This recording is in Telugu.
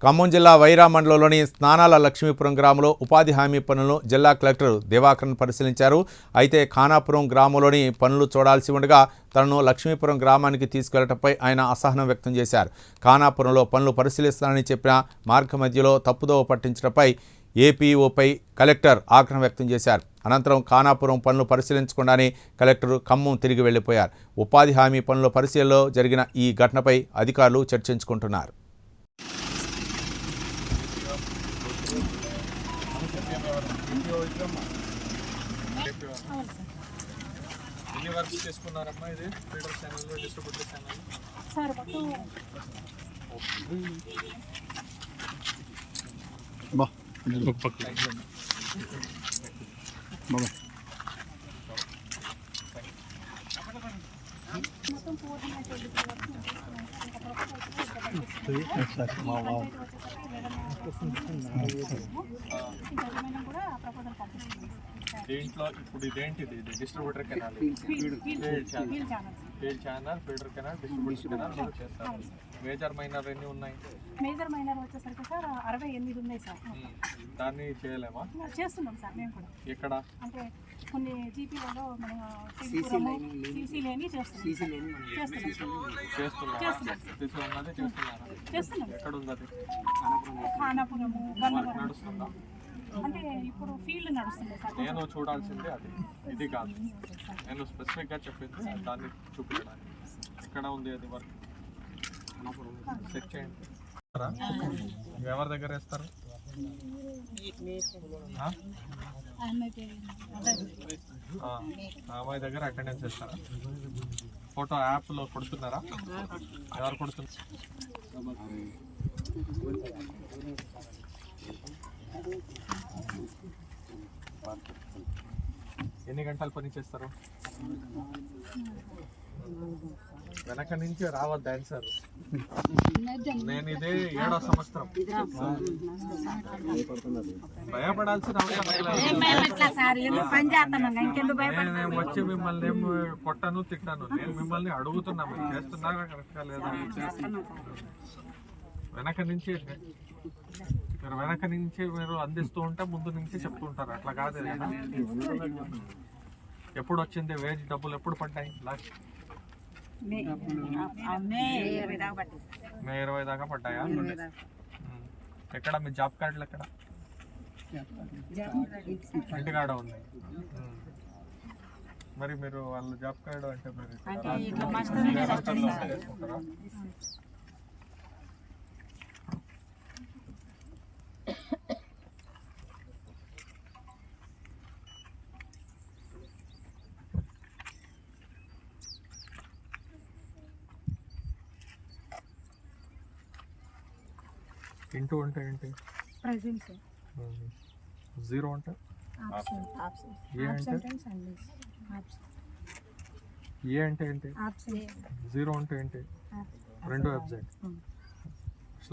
ఖమ్మం జిల్లా వైరా మండలంలోని స్నానాల లక్ష్మీపురం గ్రామంలో ఉపాధి హామీ పనులను జిల్లా కలెక్టర్ దివాకరన్ పరిశీలించారు. అయితే ఖానాపురం గ్రామంలోని పనులు చూడాల్సి ఉండగా తనను లక్ష్మీపురం గ్రామానికి తీసుకెళ్లడంపై ఆయన అసహనం వ్యక్తం చేశారు. ఖానాపురంలో పనులు పరిశీలిస్తానని చెప్పిన మార్గ మధ్యలో తప్పుదోవ పట్టించడంపై ఏపీఓపై కలెక్టర్ ఆగ్రహం వ్యక్తం చేశారు. అనంతరం ఖానాపురం పనులు పరిశీలించకుండానే కలెక్టర్ ఖమ్మం తిరిగి వెళ్లిపోయారు. ఉపాధి హామీ పనుల పరిశీలనలో జరిగిన ఈ ఘటనపై అధికారులు చర్చించుకుంటున్నారు. ఎన్ని వర్క్స్ చేసుకున్నారమ్మా? ఇది feeder channel, distributor channel sir దీంట్లో ఇప్పుడు ఇదేంటిది? ఇది distributor canal, field channel, feeder canal, distributor canal కూడా చేస్తారు. మేజర్ మైనర్ ఎన్ని ఉన్నాయి? మేజర్ మైనర్ వచ్చేసరికి సార్ 68 ఉన్నాయి సార్. దాన్ని చేయలేమా? చేస్తున్నాం సార్ మేము కూడా. ఎక్కడ అంటే కొన్ని జీపీలలో మనం సీసీ లేని చేస్తున్నాం. ఎక్కడ ఉంది అది? ఖానాపురము నడుస్తుందా? అంటే ఇప్పుడు ఫీల్డ్ నడుస్తుంది సార్. నేను చూడాల్సిందే అది, ఇది కాదు. నేను స్పెసిఫిక్గా చెప్పింది దాన్ని చూపించడానికి. ఎక్కడ ఉంది అది వర్క్? చెక్ చేయండి. ఎవరి దగ్గర వేస్తారు? అమ్మాయి దగ్గర అటెండెన్స్ ఇస్తారా? ఫోటో యాప్లో కొడుతున్నారా? ఎవరు కొడుతున్నారు? ఎన్ని గంటలు పని చేస్తారు? వెనక నుంచి రావద్దు ఆన్సర్. నేను ఇదే 7వ సంవత్సరం. భయపడాల్సిన నేను వచ్చి మిమ్మల్ని ఏం కొట్టను, తిట్టాను. నేను మిమ్మల్ని అడుగుతున్నా, మీరు చేస్తున్నారా కరెక్ట్గా లేదా? వెనక నుంచి మీరు అందిస్తూ ఉంటే ముందు నుంచి చెప్తూ ఉంటారు. అట్లా కాదు. ఎప్పుడు వచ్చింది వేజ్ డబ్బులు? ఎప్పుడు పడ్డాయి? లాస్ట్ మే 20 దాకా పడ్డాయా? ఎక్కడ మీ జాబ్ కార్డులు? ఎక్కడ? ఇంటికాడ ఉంది. మరి మీరు వాళ్ళ జాబ్ కార్డు అంటే చేసుకుంటారా? ఇంటూ అంటే ఏంటి? ప్రెజెంట్. జీరో అంటే? ఏ అంటే ఏంటి? జీరో అంటే ఏంటి? రెండు వెబ్సైట్.